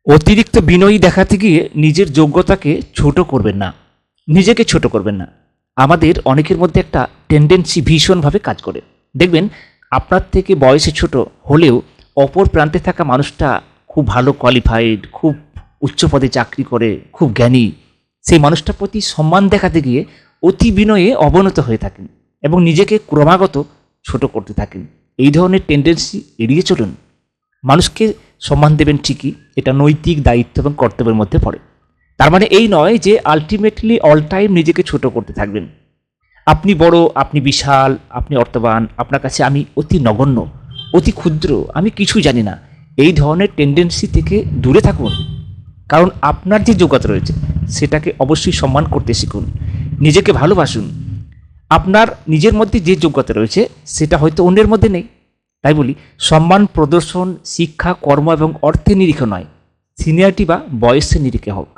অতিরিক্ত বিনয়ী দেখাতে গিয়ে নিজের যোগ্যতাকে ছোট করবেন না, নিজেকে ছোট করবেন না। আমাদের অনেকের মধ্যে একটা টেন্ডেন্সি ভীষণভাবে কাজ করে। দেখবেন আপনার থেকে বয়সে ছোট হলেও অপর প্রান্তে থাকা মানুষটা খুব ভালো কোয়ালিফাইড, খুব উচ্চ পদে চাকরি করে, খুব জ্ঞানী, সেই মানুষটার প্রতি সম্মান দেখাতে গিয়ে অতি বিনয়ে অবনত হয়ে থাকেন এবং নিজেকে ক্রমাগত ছোট করতে থাকেন। এই ধরনের টেন্ডেন্সি এড়িয়ে চলুন। মানুষকে সম্মান দেবেন ঠিকই, এটা নৈতিক দায়িত্ব এবং কর্তব্যের মধ্যে পড়ে। তার মানে এই নয় যে আলটিমেটলি অল টাইম নিজেকে ছোট করতে থাকবেন। আপনি বড়, আপনি বিশাল, আপনি অর্থবান, আপনার কাছে আমি অতি নগণ্য, অতি ক্ষুদ্র, আমি কিছুই জানি না, এই ধরনের টেন্ডেন্সি থেকে দূরে থাকুন। কারণ আপনার যে যোগ্যতা রয়েছে সেটাকে অবশ্যই সম্মান করতে শিখুন, নিজেকে ভালোবাসুন। আপনার নিজের মধ্যে যে যোগ্যতা রয়েছে সেটা হয়তো অন্যের মধ্যে নেই। তাই বলি, সম্মান প্রদর্শন শিক্ষা, কর্ম এবং অর্থের নিরিখে নয়, সিনিয়রিটি বা বয়সের নিরিখে হোক।